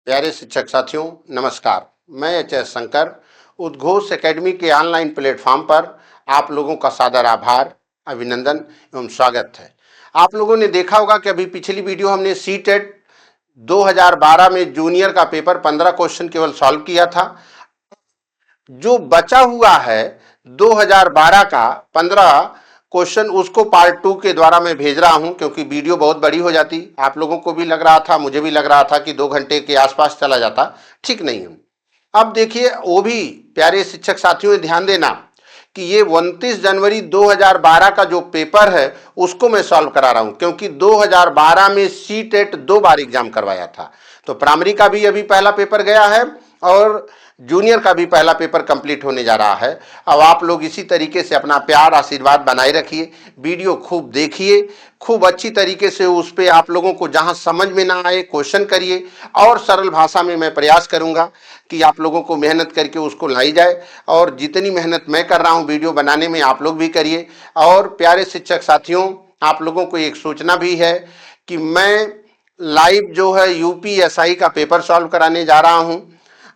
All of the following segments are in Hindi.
प्यारे शिक्षक साथियों, नमस्कार। मैं एच.एस. शंकर, उद्घोष एकेडमी के ऑनलाइन प्लेटफॉर्म पर आप लोगों का सादर आभार, अभिनंदन एवं स्वागत है। आप लोगों ने देखा होगा कि अभी पिछली वीडियो हमने सी-टेट 2012 में जूनियर का पेपर 15 क्वेश्चन केवल सॉल्व किया था। जो बचा हुआ है 2012 का 15 क्वेश्चन, उसको पार्ट 2 के द्वारा मैं भेज रहा हूं, क्योंकि वीडियो बहुत बड़ी हो जाती। आप लोगों को भी लग रहा था, मुझे भी लग रहा था कि 2 घंटे के आसपास चला जाता। ठीक नहीं है। अब देखिए, वो भी प्यारे शिक्षक साथियों ध्यान देना कि ये 29 जनवरी 2012 का जो पेपर है उसको मैं सॉल्व करा रहा हूं, क्योंकि 2012 में सी-टेट 2 बार एग्जाम करवाया था। तो प्राइमरी का भी अभी पहला पेपर गया है और जूनियर का भी पहला पेपर कंप्लीट होने जा रहा है। अब आप लोग इसी तरीके से अपना प्यार आशीर्वाद बनाए रखिए, वीडियो खूब देखिए, खूब अच्छी तरीके से उस पर आप लोगों को जहां समझ में ना आए क्वेश्चन करिए, और सरल भाषा में मैं प्रयास करूंगा कि आप लोगों को मेहनत करके उसको लाई जाए। और जितनी मेहनत मैं कर रहा हूं वीडियो बनाने में, आप लोग भी करिए। और प्यारे शिक्षक साथियों, आप लोगों को एक सूचना भी है कि मैं लाइव जो है यूपीएसआई का पेपर सॉल्व कराने जा रहा हूं,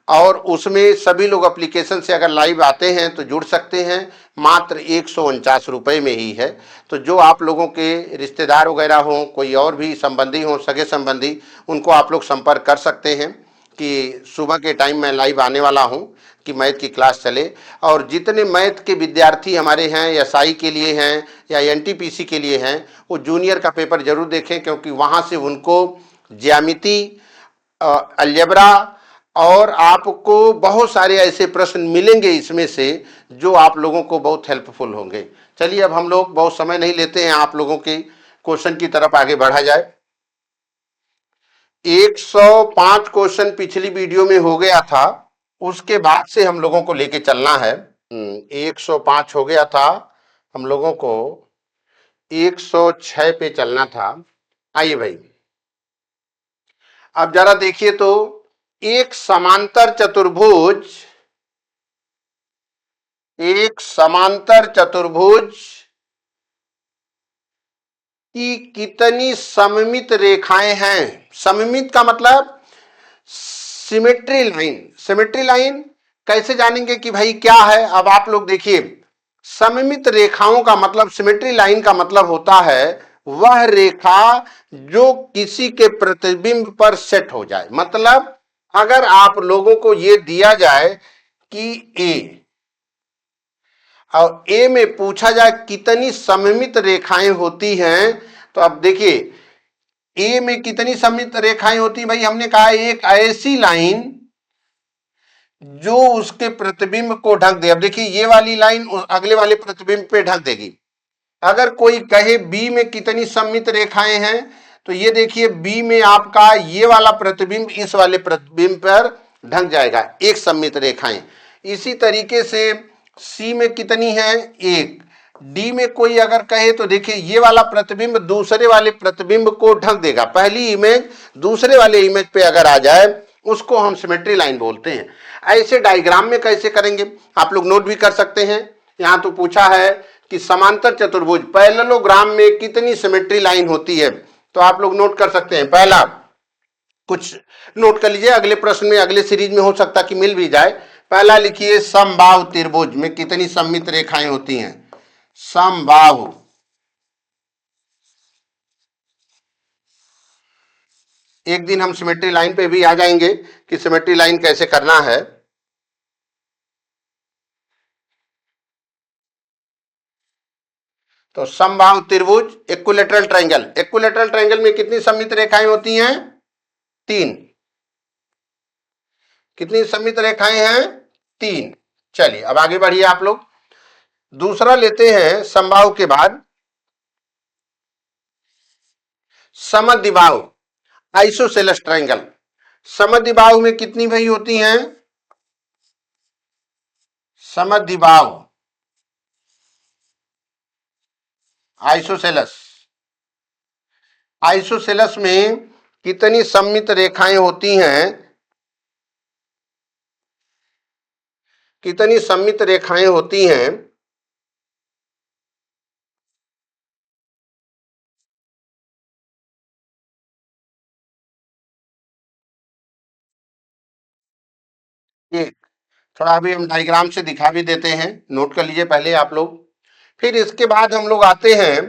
और उसमें सभी लोग एप्लीकेशन से अगर लाइव आते हैं तो जुड़ सकते हैं। मात्र 149 रुपये में ही है। तो जो आप लोगों के रिश्तेदार वगैरह हों, कोई और भी संबंधी हों, सगे संबंधी, उनको आप लोग संपर्क कर सकते हैं कि सुबह के टाइम मैं लाइव आने वाला हूं कि मैथ की क्लास चले। और जितने मैथ के विद्यार्थी हमारे हैं, एसआई के लिए हैं या एनटीपीसी के लिए हैं, वो जूनियर का पेपर जरूर देखें, क्योंकि वहां से उनको ज्यामिति, अलजेब्रा और आपको बहुत सारे ऐसे प्रश्न मिलेंगे इसमें से जो आप लोगों को बहुत हेल्पफुल होंगे। चलिए, अब हम लोग बहुत समय नहीं लेते हैं, आप लोगों के क्वेश्चन की तरफ आगे बढ़ा जाए। 105 क्वेश्चन पिछली वीडियो में हो गया था, उसके बाद से हम लोगों को लेके चलना है। 105 हो गया था, हम लोगों को 106 पे चलना था। आइए भाई, अब जरा देखिए तो, एक समांतर चतुर्भुज, एक समांतर चतुर्भुज की कितनी सममित रेखाएं हैं। सममित का मतलब सिमेट्री लाइन। सिमेट्री लाइन कैसे जानेंगे कि भाई क्या है? अब आप लोग देखिए, सममित रेखाओं का मतलब, सिमेट्री लाइन का मतलब होता है वह रेखा जो किसी के प्रतिबिंब पर सेट हो जाए। मतलब अगर आप लोगों को यह दिया जाए कि ए, और ए में पूछा जाए कितनी सममित रेखाएं होती हैं, तो अब देखिए ए में कितनी सममित रेखाएं होती हैं। भाई हमने कहा एक ऐसी लाइन जो उसके प्रतिबिंब को ढक दे। अब देखिए, ये वाली लाइन अगले वाले प्रतिबिंब पे ढक देगी। अगर कोई कहे बी में कितनी सममित रेखाएं हैं, तो ये देखिए बी में आपका ये वाला प्रतिबिंब इस वाले प्रतिबिंब पर ढक जाएगा, एक सममित रेखाएं। इसी तरीके से सी में कितनी है? एक। डी में कोई अगर कहे तो देखिए ये वाला प्रतिबिंब दूसरे वाले प्रतिबिंब को ढक देगा। पहली इमेज दूसरे वाले इमेज पे अगर आ जाए, उसको हम सिमेट्री लाइन बोलते हैं। ऐसे डायग्राम में कैसे करेंगे, आप लोग नोट भी कर सकते हैं। यहां तो पूछा है कि समांतर चतुर्भुज पैरेललोग्राम में कितनी सिमेट्री लाइन होती है, तो आप लोग नोट कर सकते हैं। पहला कुछ नोट कर लीजिए, अगले प्रश्न में, अगले सीरीज में हो सकता कि मिल भी जाए। पहला लिखिए, समबाहु त्रिभुज में कितनी सममित रेखाएं होती हैं। समबाहु, एक दिन हम सिमेट्री लाइन पे भी आ जाएंगे कि सिमेट्री लाइन कैसे करना है। तो समबाहु त्रिभुज, इक्विलेटरल ट्रायंगल, इक्विलेटरल ट्रायंगल में कितनी सममित रेखाएं होती हैं? 3। कितनी सममित रेखाएं हैं? 3। चलिए अब आगे बढ़िए आप लोग। दूसरा लेते हैं समबाहु के बाद, समद्विबाहु, आइसोसेलेस ट्रायंगल। समद्विबाहु में कितनी भाई होती हैं? समद्विबाहु, आइसोसेलेस, आइसोसेलेस में कितनी सममित रेखाएं होती हैं? कितनी सममित रेखाएं होती हैं? एक, थोड़ा अभी हम डायग्राम से दिखा भी देते हैं, नोट कर लीजिए पहले आप लोग। फिर इसके बाद हम लोग आते हैं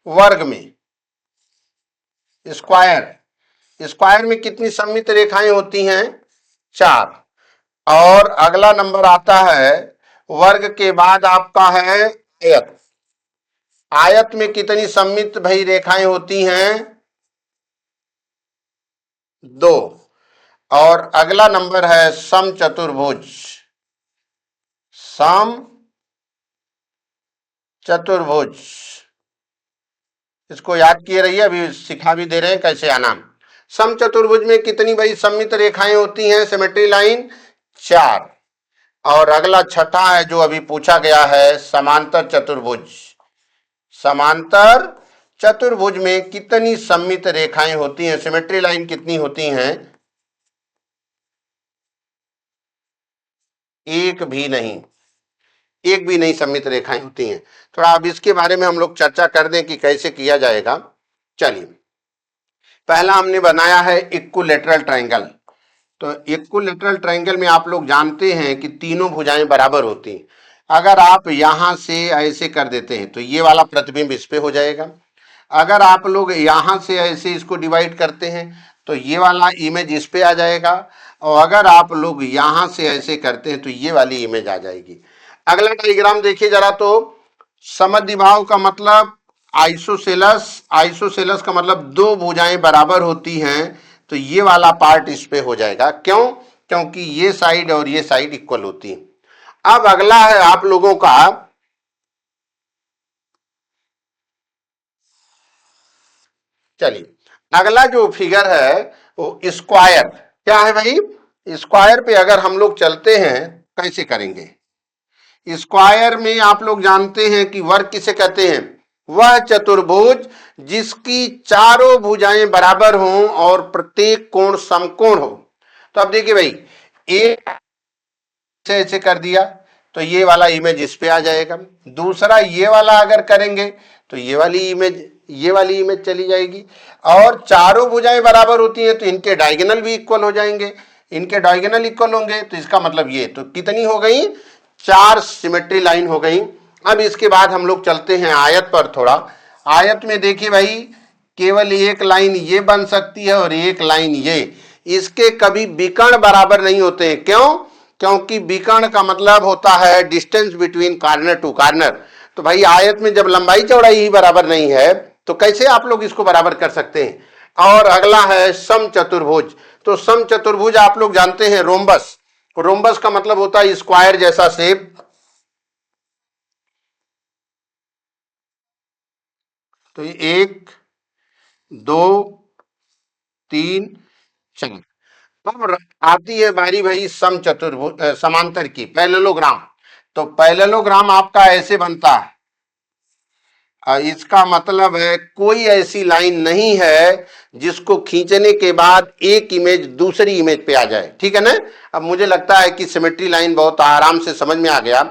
वर्ग में, स्क्वायर। स्क्वायर में कितनी सममित रेखाएं होती हैं? 4। और अगला नंबर आता है वर्ग के बाद आपका है आयत। आयत में कितनी सममित भाई रेखाएं होती हैं? 2। और अगला नंबर है समचतुर्भुज। सम चतुर्भुज, इसको याद किए रहिए, अभी सिखा भी दे रहे हैं कैसे आना। समचतुर्भुज में कितनी भाई सममित रेखाएं होती हैं, सिमेट्री लाइन? 4। और अगला छठा है जो अभी पूछा गया है, समांतर चतुर्भुज। समांतर चतुर्भुज में कितनी सममित रेखाएं होती हैं, सिमेट्री लाइन कितनी होती हैं? एक भी नहीं, एक भी नहीं सममित रेखाएं होती हैं। थोड़ा अब इसके बारे में हम लोग चर्चा कर दें कि कैसे किया जाएगा। चलिए, पहला हमने बनाया है इक्विलैटरल ट्रायंगल। तो इक्विलैटरल ट्रायंगल में आप लोग जानते हैं कि तीनों भुजाएं बराबर होती हैं। अगर आप यहां से ऐसे कर देते हैं तो ये वाला प्रतिबिंब इस पे हो जाएगा। अगर आप लोग यहां से ऐसे इसको डिवाइड करते हैं तो ये वाला इमेज इस पे आ जाएगा। और अगर आप लोग यहां से ऐसे करते हैं तो ये वाली इमेज आ जाएगी। अगला डायग्राम देखिए जरा तो। समद्विबाहु का मतलब आइसोसेलस। आइसोसेलस का मतलब दो भुजाएं बराबर होती हैं, तो ये वाला पार्ट इस पे हो जाएगा। क्यों? क्योंकि ये साइड और ये साइड इक्वल होती है। अब अगला है आप लोगों का, चलिए अगला जो फिगर है वो स्क्वायर। क्या है भाई? स्क्वायर पे अगर हम लोग चलते हैं कैसे करेंगे? स्क्वायर में आप लोग जानते हैं कि वर्ग किसे कहते हैं? वह चतुर्भुज जिसकी चारों भुजाएं बराबर हों और प्रत्येक कोण समकोण हो। तो अब देखिए भाई, एक ऐसे ऐसे कर दिया तो ये वाला इमेज इस पे आ जाएगा। दूसरा ये वाला अगर करेंगे तो ये वाली इमेज चली जाएगी। और चारों भुजाएं बराबर होती हैं तो इनके डायगोनल भी इक्वल हो जाएंगे। इनके डायगोनल इक्वल होंगे तो इसका मतलब ये, तो कितनी हो गई? 4 सिमेट्री लाइन हो गई। अब इसके बाद हम लोग चलते हैं आयत पर थोड़ा। आयत में देखिए भाई, केवल एक लाइन ये बन सकती है और एक लाइन ये। इसके कभी विकर्ण बराबर नहीं होते हैं। क्यों? क्योंकि विकर्ण का मतलब होता है distance between corner to corner. तो भाई आयत में जब लंबाई चौड़ाई ही बराबर नहीं है तो कैसे आप लोग इसको बराबर कर सकते हैं? और अगला है समचतुर्भुज। तो समचतुर्भुज आप लोग जानते हैं रोम्बस। रोम्बस का मतलब होता है स्क्वायर जैसा शेप। तो ये 1, 2, 3, 4। अब आती है बारी भाई समचतुर्भुज समांतर की, पैरेललोग्राम। तो पैरेललोग्राम आपका ऐसे बनता है। इसका मतलब है कोई ऐसी लाइन नहीं है जिसको खींचने के बाद एक इमेज दूसरी इमेज पे आ जाए। ठीक है ना? अब मुझे लगता है कि सिमेट्री लाइन बहुत आराम से समझ में आ गया।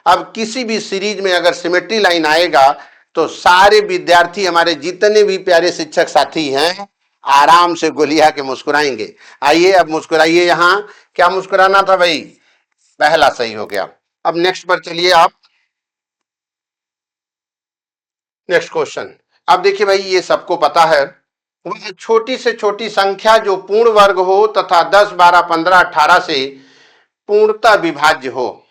अब किसी भी सीरीज में अगर सिमेट्री लाइन आएगा तो सारे विद्यार्थी, हमारे जितने भी प्यारे शिक्षक साथी हैं, आराम से गोलिया के मुस्कुराएंगे। आइए अब मुस्कुराइए। यहां क्या मुस्कुराना था भाई? पहला सही हो गया। अब नेक्स्ट पर चलिए आप। Next question. अब देखिए भाई, ये सबको पता है, वह छोटी से छोटी संख्या जो पूर्ण वर्ग हो तथा 10, 12, 15, 18 से पूर्णतः विभाज्य हो।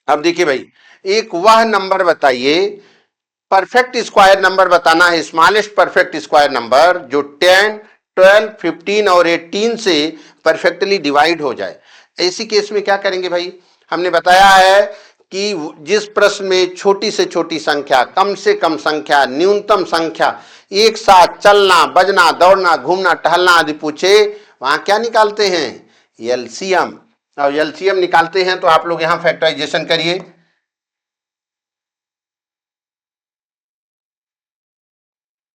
अब देखिए भाई, एक वह नंबर बताइए, परफेक्ट स्क्वायर नंबर बताना है, स्मॉलेस्ट परफेक्ट स्क्वायर नंबर जो 10, 12, 15 और 18 से परफेक्टली डिवाइड हो जाए। ऐसी केस में क्या करेंगे भाई? हमने बताया है कि जिस प्रश्न में छोटी से छोटी संख्या, कम से कम संख्या, न्यूनतम संख्या, एक साथ चलना, बजना, दौड़ना, घूमना, टहलना आदि पूछे, वहां क्या निकालते हैं? एलसीएम। और एलसीएम निकालते हैं तो आप लोग यहां फैक्टराइजेशन करिए।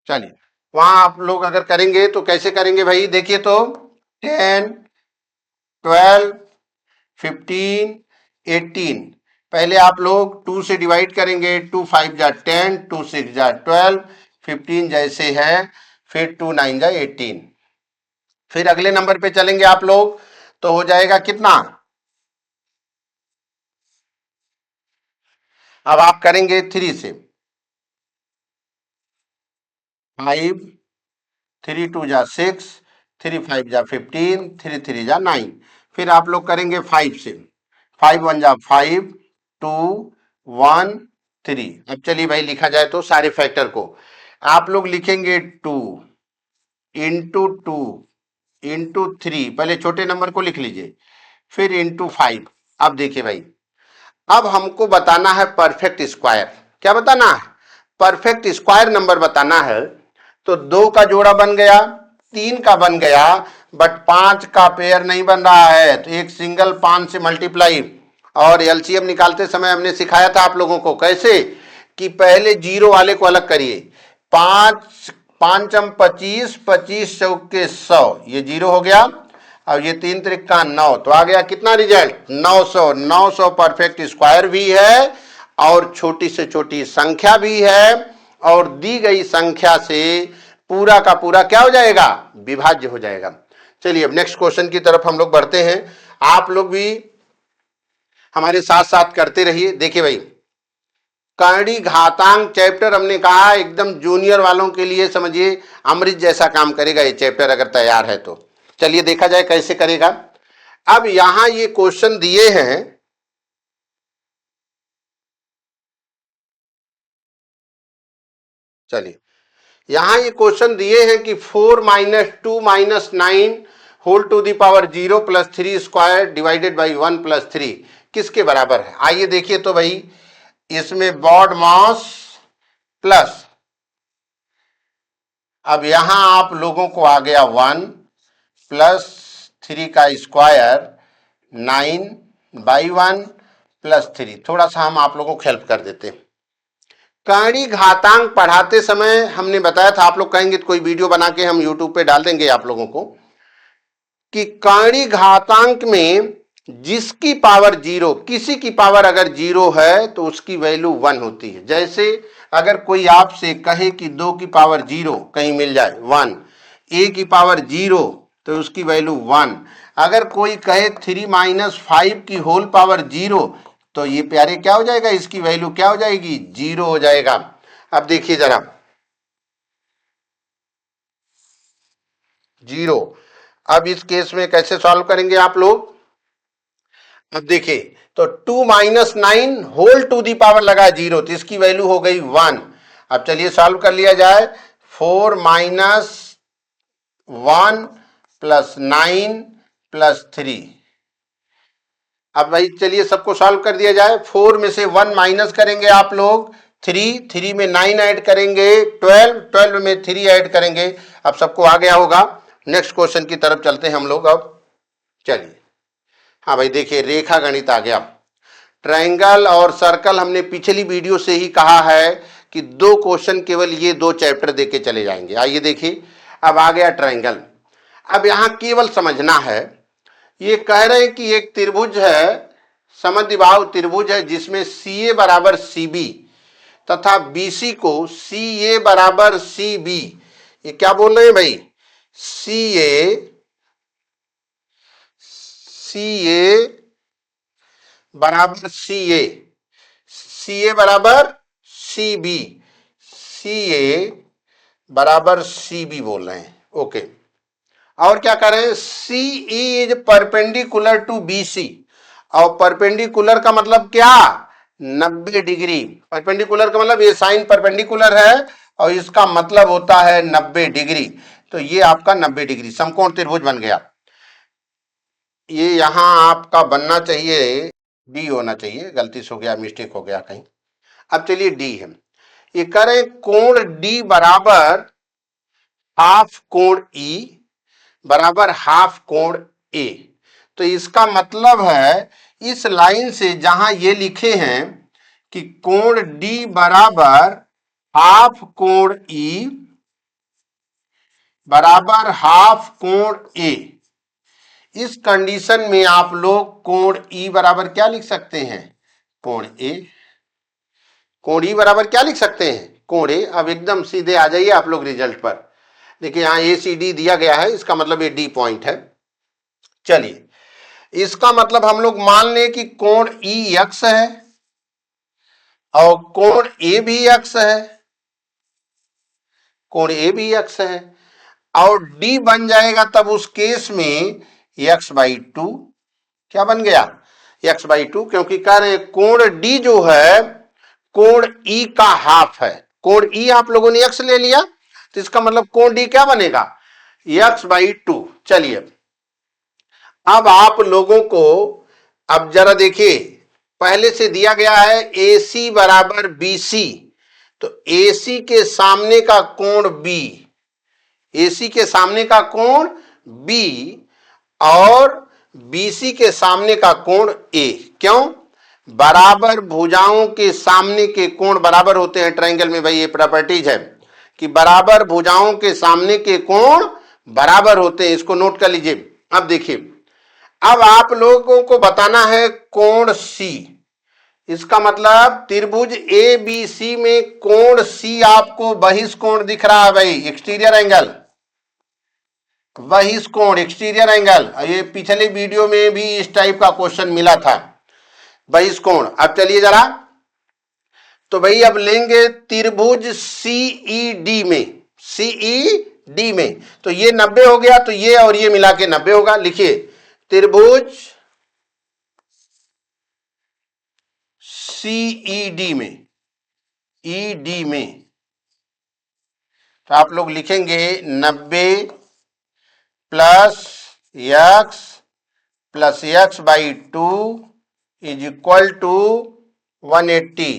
चलिए, वहां आप लोग अगर करेंगे तो कैसे करेंगे भाई? देखिए तो 10, 12, 15, 18। पहले आप लोग 2 से डिवाइड करेंगे। 2 5 जा 10, 2 6 जा 12, 15 जैसे है, फिर 2 9 जा 18। फिर अगले नंबर पे चलेंगे आप लोग तो हो जाएगा कितना। अब आप करेंगे 3 से। 5, 3 2 जा 6, 3 5 जा 15, 3 3 जा 9। फिर आप लोग करेंगे 5 से। 5 1 जा 5, 2 1 3। अब चलिए भाई लिखा जाए तो सारे फैक्टर को आप लोग लिखेंगे 2 × 2 × 3। पहले छोटे नंबर को लिख लीजिए, फिर × 5। अब देखिए भाई, अब हमको बताना है परफेक्ट स्क्वायर। क्या बताना है? परफेक्ट स्क्वायर नंबर बताना है। तो 2 का जोड़ा बन गया, 3 का बन गया, बट 5 का पेयर नहीं बन रहा है। तो एक सिंगल 5 से मल्टीप्लाई, और एलसीएम निकालते समय हमने सिखाया था आप लोगों को कैसे, कि पहले जीरो वाले को अलग करिए। 5 5 25, 25 चौके 100, ये जीरो हो गया। अब ये 3 त्रिका 9, तो आ गया कितना रिजल्ट? 900। 900 परफेक्ट स्क्वायर भी है और छोटी से छोटी संख्या भी है, और दी गई संख्या से पूरा का पूरा क्या हो जाएगा? विभाज्य हो जाएगा। चलिए अब नेक्स्ट क्वेश्चन की तरफ हम लोग बढ़ते हैं। आप लोग भी हमारे साथ साथ करते रहिए। देखिए भाई, करणी घातांक चैप्टर हमने कहा एकदम जूनियर वालों के लिए समझिए अमृत जैसा काम करेगा ये चैप्टर, अगर तैयार है तो। चलिए देखा जाए कैसे करेगा। अब यहां ये क्वेश्चन दिए हैं, चलिए यहां ये क्वेश्चन दिए हैं कि 4 - 2 - 9 whole to the power 0 + 3 square divided by 1 + 3 किसके बराबर है? आइए देखिए तो भाई, इसमें बॉड मास प्लस, अब यहां आप लोगों को आ गया 1 + 3 का स्क्वायर 9/1 + 3। थोड़ा सा हम आप लोगों को हेल्प कर देते हैं। करणी घातांक पढ़ाते समय हमने बताया था, आप लोग कहेंगे तो कोई वीडियो बना के हम यूट्यूब पे डाल देंगे आप लोगों को, कि करणी घातांक में जिसकी पावर 0, किसी की पावर अगर 0 है तो उसकी वैल्यू 1 होती है। जैसे अगर कोई आपसे कहे कि 2 की पावर 0 कहीं मिल जाए 1, a की पावर 0 तो उसकी वैल्यू 1। अगर कोई कहे 3 - 5 की होल पावर 0, तो ये प्यारे क्या हो जाएगा? इसकी वैल्यू क्या हो जाएगी? 0 हो जाएगा। अब देखिए जरा, 0। अब इस केस में कैसे सॉल्व करेंगे आप लोग? अब देखिए, तो 2 - 9 होल टू दी पावर लगा 0, तो इसकी वैल्यू हो गई 1। अब चलिए सॉल्व कर लिया जाए। 4 - 1 + 9 + 3। अब भाई चलिए सबको सॉल्व कर दिया जाए। 4 में से 1 माइनस करेंगे आप लोग, 3 में 9 ऐड करेंगे 12, 12 में 3 ऐड करेंगे। अब सबको आ गया होगा। नेक्स्ट क्वेश्चन की तरफ चलते हैं हम लोग अब। चलिए, हाँ भाई देखिए, रेखा गणित आ गया। ट्रायंगल और सर्कल हमने पिछली वीडियो से ही कहा है कि 2 क्वेश्चन केवल ये 2 चैप्टर देके चले जाएंगे। आइए देखिए, अब आ गया ट्रायंगल। अब यहां केवल समझना है, ये कह रहे हैं कि एक त्रिभुज है, समद्विबाहु त्रिभुज है, जिसमें CA बराबर CB तथा BC को CA बराबर CB, ये क्या बोल रहे हैं भाई? CA बराबर CA बराबर CB, CA बराबर CB बोल रहे हैं। ओके, और क्या कर रहे हैं? CE is perpendicular to BC, और परपेंडिकुलर का मतलब क्या? 90 डिग्री। परपेंडिकुलर का मतलब ये साइन परपेंडिकुलर है और इसका मतलब होता है 90 डिग्री। तो ये आपका 90 डिग्री समकोण त्रिभुज बन गया। ये यहां आपका बनना चाहिए डी होना चाहिए, गलती से हो गया, मिस्टेक हो गया कहीं। अब चलिए डी है। ये करें कोण डी बराबर हाफ कोण ई बराबर हाफ कोण ए। तो इसका मतलब है इस लाइन से जहां ये लिखे हैं कि कोण डी बराबर हाफ कोण ई बराबर हाफ कोण ए, इस कंडीशन में आप लोग कोण ई बराबर क्या लिख सकते हैं? कोण ए। कोण ई बराबर क्या लिख सकते हैं? कोण ए। अब एकदम सीधे आ जाइए आप लोग रिजल्ट पर। देखिए यहाँ ACD दिया गया है, इसका मतलब ये D पॉइंट है। चलिए इसका मतलब हम लोग मान लें कि कोण EX है और कोण A भी X है, कोण A भी X है, और D बन जाएगा तब उस केस में x/2। क्या बन गया? x/2, क्योंकि कह रहे हैं कोण D जो है कोण E का हाफ है। कोण E आप लोगों ने x ले लिया, तो इसका मतलब कोण D क्या बनेगा? x/2। चलिए अब आप लोगों को अब जरा देखिए, पहले से दिया गया है AC बराबर BC, तो AC के सामने का कोण B, AC के सामने का कोण B और BC के सामने का कोण A। क्यों? बराबर भुजाओं के सामने के कोण बराबर होते हैं ट्रायंगल में। भाई ये प्रॉपर्टीज है कि बराबर भुजाओं के सामने के कोण बराबर होते हैं, इसको नोट कर लीजिए। अब देखिए, अब आप लोगों को बताना है कोण C। इसका मतलब त्रिभुज ABC में कोण C आपको बहिष्कोण दिख रहा है भाई, एक्सटीरियर एंगल, बहिष्कोण एक्सटीरियर एंगल। ये पिछले वीडियो में भी इस टाइप का क्वेश्चन मिला था, बहिष्कोण। अब चलिए जरा, तो भाई अब लेंगे त्रिभुज CED में, CED में तो ये 90 हो गया, तो ये और ये मिला के 90 होगा। लिखिए त्रिभुज CED में, ED में, तो आप लोग लिखेंगे 90 plus x/2 is equal to 180।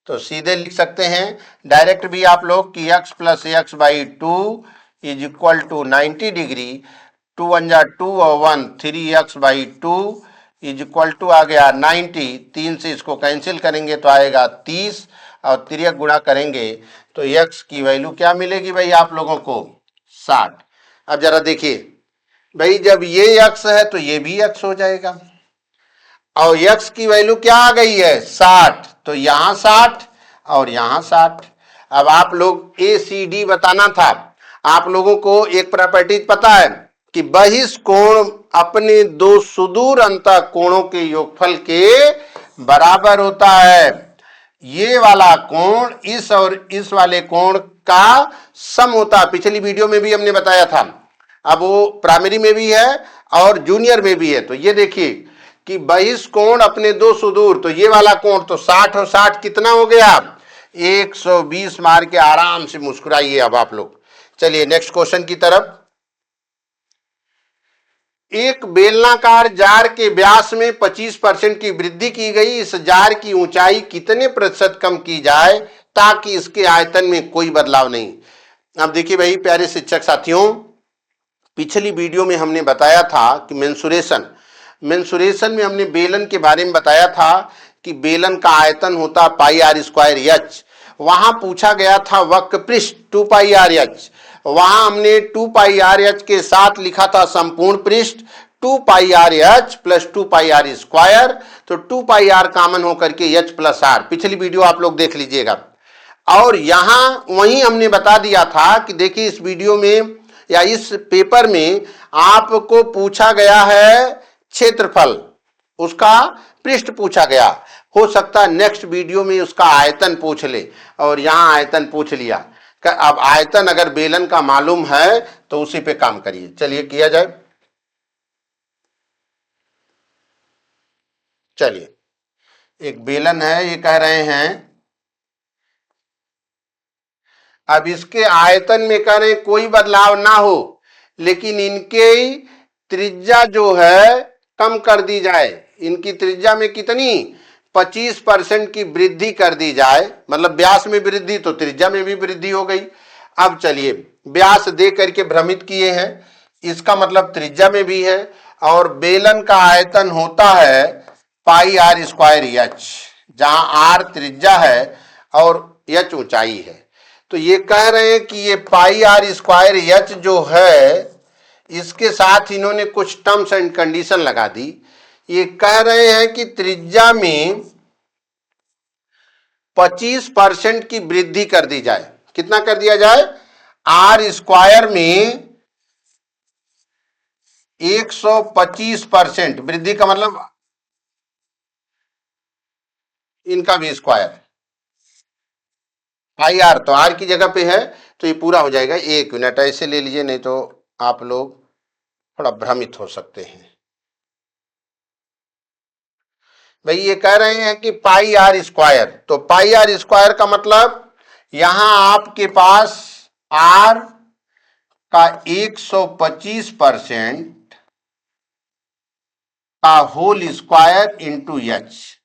तो सीधे लिख सकते हैं डायरेक्ट भी आप लोग कि x plus x/2 is equal to 90 degree. 2 1 जा 2 और 1 3x/2 इज इक्वल टू आ गया 90। 3 से इसको कैंसिल करेंगे तो आएगा 30 और तिर्यक गुणा करेंगे तो x की वैल्यू क्या मिलेगी भाई आप लोगों को? 60। अब जरा देखिए भाई, जब ये x है तो ये भी x हो जाएगा और x की वैल्यू क्या आ गई है? 60, तो यहां 60 और यहां 60। अब आप लोग ACD बताना था। आप लोगों को एक प्रॉपर्टीज पता है कि बहिष्कोण अपने दो सुदूर अंतः कोणों के योगफल के बराबर होता है। ये वाला कोण इस और इस वाले कोण का सम होता है। पिछली वीडियो में भी हमने बताया था, अब वो प्राइमरी में भी है और जूनियर में भी है। तो ये देखिए कि बहिष्कोण अपने दो सुदूर, तो ये वाला कोण तो 60 और 60 कितना हो गया? 120 मार के आराम से मुस्कुराइए अब आप लोग। चलिए नेक्स्ट क्वेश्चन की तरफ। एक बेलनाकार जार के व्यास में 25% की वृद्धि की गई। इस जार की ऊंचाई कितने प्रतिशत कम की जाए ताकि इसके आयतन में कोई बदलाव नहीं? अब देखिए भाई प्यारे शिक्षक साथियों, पिछली वीडियो में हमने बताया था कि मेंसुरेशन में हमने बेलन के बारे में बताया था कि बेलन का आयतन होता πr²h। वहां पूछा गया था वक्र पृष्ठ 2πrh, वहां हमने 2πrh के साथ लिखा था संपूर्ण पृष्ठ 2πrh प्लस 2πr²। तो 2πr कॉमन होकर के h प्लस r, पिछली वीडियो आप लोग देख लीजिएगा। और यहां वहीं हमने बता दिया था कि देखिए इस वीडियो में या इस पेपर में आपको पूछा गया है क्षेत्रफल, उसका पृष्ठ पूछा गया। हो सकता है नेक्स्ट वीडियो में उसका आयतन पूछ ले, और यहां आयतन पूछ लिया। अब आयतन अगर बेलन का मालूम है तो उसी पे काम करिए। चलिए किया जाए। चलिए एक बेलन है, ये कह रहे हैं अब इसके आयतन में कह रहे हैं कोई बदलाव ना हो, लेकिन इनके त्रिज्या जो है कम कर दी जाए। इनकी त्रिज्या में कितनी? 25% की वृद्धि कर दी जाए। मतलब व्यास में वृद्धि तो त्रिज्या में भी वृद्धि हो गई। अब चलिए व्यास दे करके भ्रमित किए हैं, इसका मतलब त्रिज्या में भी है। और बेलन का आयतन होता है πr²h, जहां r त्रिज्या है और h ऊंचाई है। तो ये कह रहे हैं कि ये πr²h जो है इसके साथ इन्होंने कुछ टर्म्स एंड कंडीशन लगा दी। ये कह रहे हैं कि त्रिज्या में 25% की वृद्धि कर दी जाए। कितना कर दिया जाए? आर स्क्वायर में 125% वृद्धि का मतलब इनका भी स्क्वायर। पाई आर तो आर की जगह पे है, तो ये पूरा हो जाएगा। 1 मिनट ऐसे ले लीजिए, नहीं तो आप लोग थोड़ा भ्रमित हो सकते हैं। भाई ये कह रहे हैं कि पाई आर स्क्वायर, तो पाई आर स्क्वायर का मतलब यहां आपके पास आर का 125% का whole square into H.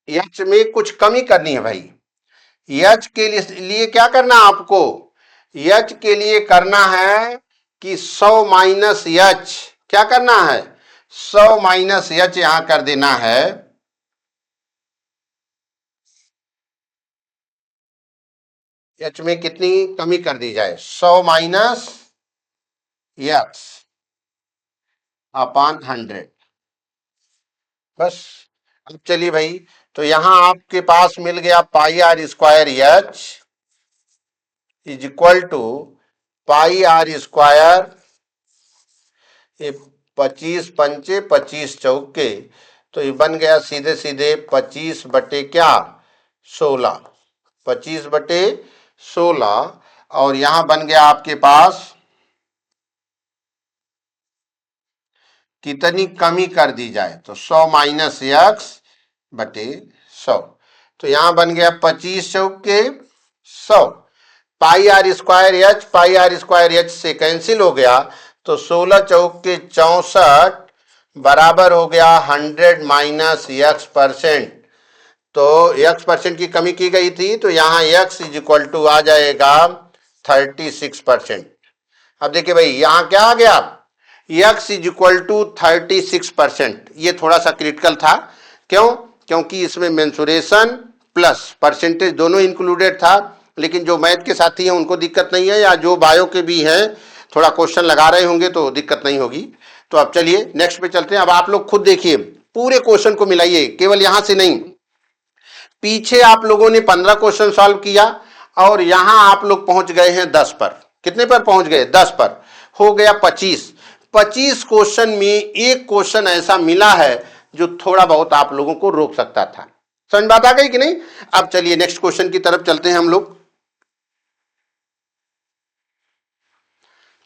H में कुछ कमी करनी है भाई। एच के लिए क्या करना है आपको? एच के लिए करना है कि 100 माइनस एच। क्या करना है? 100 माइनस एच यहां कर देना है। एच में कितनी कमी कर दी जाए? 100 माइनस एच अपान 100। बस। अब चलिए भाई, तो यहां आपके पास मिल गया pi r square h is equal to pi r square, ये 25 पंचे 25 चौके, तो ये बन गया सीधे सीधे 25/क्या? 16। 25/16। और यहां बन गया आपके पास कितनी कमी कर दी जाए? तो 100 माइनस एक्स बटे 100। तो यहां बन गया 25 चौके 100। Pi r square h, pi r square h से कैंसिल हो गया, तो 16 चौके 64 बराबर हो गया 100 माइनस x%। तो x% की कमी की गई थी, तो यहां x इज इक्वल टू आ जाएगा 36%। अब देखिए भाई यहां क्या आ गया? x is equal to 36%। ये थोड़ा सा क्रिटिकल था। क्यों? क्योंकि इसमें मेंसुरेशन प्लस परसेंटेज दोनों इंक्लूडेड था। लेकिन जो मैथ के साथी हैं उनको दिक्कत नहीं है, या जो बायो के भी हैं थोड़ा क्वेश्चन लगा रहे होंगे तो दिक्कत नहीं होगी। तो अब चलिए नेक्स्ट पे चलते हैं। अब आप लोग खुद देखिए, पूरे क्वेश्चन को मिलाइए, केवल यहां से नहीं। पीछे आप लोगों ने 15 क्वेश्चन सॉल्व किया और यहां आप लोग पहुंच गए हैं 10 पर। कितने पर पहुंच गए? 10 पर। हो गया 25। 25 क्वेश्चन में एक क्वेश्चन ऐसा मिला है जो थोड़ा बहुत आप लोगों को रोक सकता था। समझ बात आ गई कि नहीं? अब चलिए नेक्स्ट क्वेश्चन की तरफ चलते हैं हम लोग।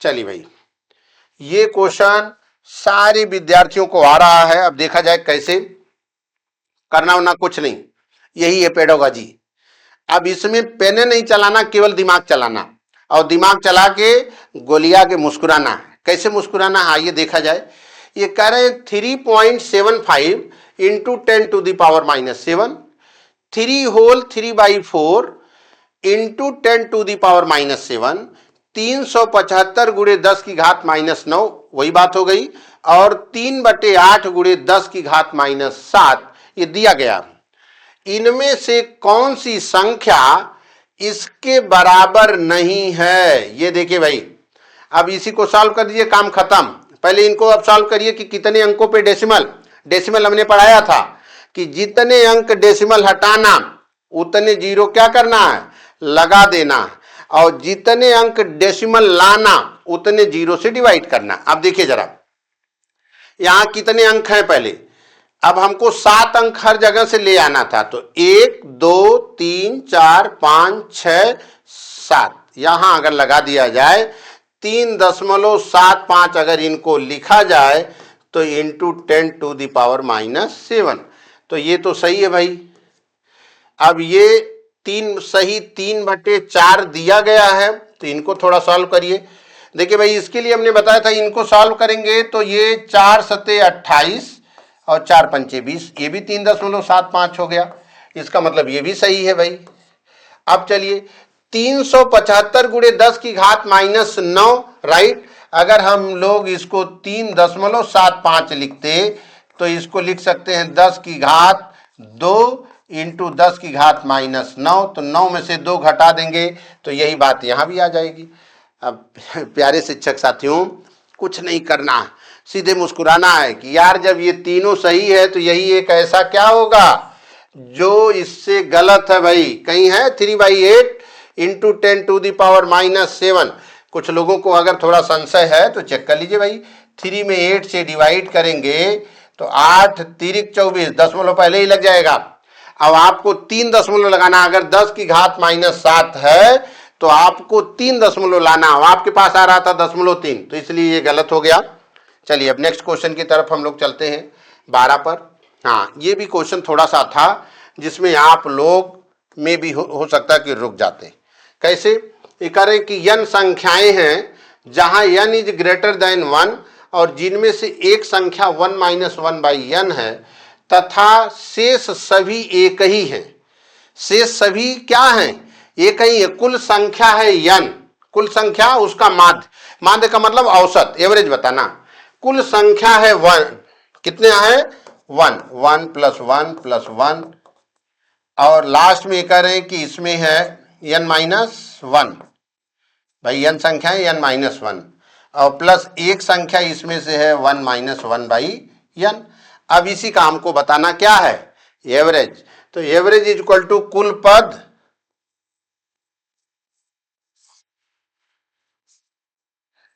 चलिए भाई, ये क्वेश्चन सारे विद्यार्थियों को आ रहा है। अब देखा जाए कैसे करना होना, कुछ नहीं, यही है पेडागोजी। अब इसमें पेन नहीं चलाना, केवल दिमाग चलाना, और दिमाग चला के गोलिया के मुस्कुराना है। कैसे मुस्कुराना है आइए देखा जाए। ये कह रहे हैं 3.75 इंटू 10⁻⁻⁷, 3 होल 3/4 इंटू 10⁻⁻7, 375 गुणे 10⁻⁻9, वही बात हो गई। और 3/8 गुणे 10⁻⁻7 ये दिया गया। इनमें से कौन सी संख्या इसके बराबर नहीं है? ये देखिए भाई, अब इसी को सॉल्व कर दीजिए, काम खत्म। पहले इनको अब सॉल्व करिए कि कितने अंकों पे डेसिमल। डेसिमल हमने पढ़ाया था कि जितने अंक डेसिमल हटाना उतने जीरो क्या करना है? लगा देना। और जितने अंक डेसिमल लाना उतने जीरो से डिवाइड करना। अब देखिए जरा, यहां कितने अंक हैं पहले? अब हमको 7 अंक हर जगह से ले आना था, तो 1 2 3 4 5 6 7 यहां अगर लगा दिया जाए 3.75 अगर इनको लिखा जाए तो इंटू 10⁻⁻7, तो ये तो सही है भाई। अब ये 3 सही 3/4 दिया गया है, तो इनको थोड़ा सॉल्व करिए। देखिए भाई, इसके लिए हमने बताया था इनको सॉल्व करेंगे तो ये 4 सते 28 और 4 पंचे 20, ये भी 3.75 हो गया। इसका मतलब ये भी सही है भाई। अब चलिए 375 गुणे 10⁻⁻9, राइट। अगर हम लोग इसको 3.75 लिखते तो इसको लिख सकते हैं 10⁻2 इंटू 10⁻⁻9, तो 9 में से 2 घटा देंगे तो यही बात यहां भी आ जाएगी। अब प्यारे शिक्षक साथियों, कुछ नहीं करना, सीधे मुस्कुराना है कि यार जब ये तीनों सही है तो यही एक ऐसा क्या होगा जो इससे गलत है भाई। कहीं है 3/8 इंटू 10⁻⁻�7। कुछ लोगों को अगर थोड़ा संशय है तो चेक कर लीजिए भाई, 3 में 8 से डिवाइड करेंगे तो 8 तिरिक 24, दशमलव पहले ही लग जाएगा। अब आपको 3 दशमलव लगाना, अगर 10 की घात -7 है तो आपको 3 दशमलव लाना, आपके पास आ रहा था 0.3, तो इसलिए ये गलत हो गया। चलिए अब नेक्स्ट क्वेश्चन की तरफ हम लोग चलते हैं 12 पर। हाँ, ये भी क्वेश्चन थोड़ा सा था जिसमें आप लोग में भी हो सकता है कि रुक जाते। कैसे? ये करें कि n संख्याएं हैं जहां n इज ग्रेटर देन 1 और जिनमें से एक संख्या 1 - 1/n है तथा शेष सभी एक ही हैं। शेष सभी क्या हैं? एक ही है। कुल संख्या है n, कुल संख्या उसका माध्य, माध्य का मतलब औसत, एवरेज बताना। कुल संख्या है 1, कितने है? 1, 1 + 1 + 1 और लास्ट में कह रहे हैं कि इसमें है n - 1, भाई n संख्या है n - 1 और प्लस एक संख्या इसमें से है 1 - 1/n। अब इसी का हमको बताना क्या है? एवरेज। तो एवरेज इज इक्वल टू कुल पद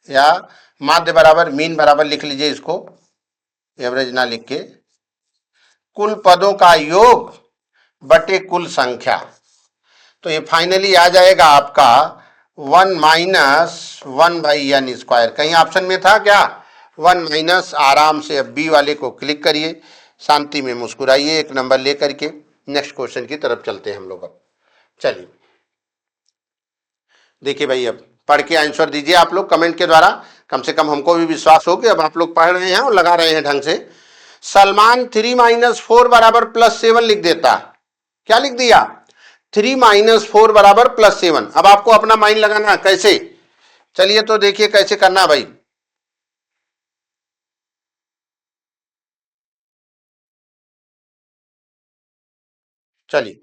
या माध्य बराबर मीन बराबर लिख लीजिए इसको, एवरेज ना लिख के, कुल पदों का योग बटे कुल संख्या। तो ये फाइनली आ जाएगा आपका 1 - 1/n²। कहीं ऑप्शन में था क्या 1 - आराम से अब बी वाले को क्लिक करिए, शांति में मुस्कुराइए एक नंबर लेकर के। नेक्स्ट क्वेश्चन की तरफ चलते हैं हम लोग। अब चलिए देखिए भाई, अब पढ़ के आंसर दीजिए आप लोग कमेंट के द्वारा, कम से कम हमको भी विश्वास हो कि अब आप लोग पढ़ रहे हैं और लगा रहे हैं ढंग से। सलमान 3 - 4 बराबर +7 लिख देता, क्या लिख दिया? 3 - 4 बराबर +7। अब आपको अपना माइंड लगाना कैसे, चलिए तो देखिए कैसे करना भाई। चलिए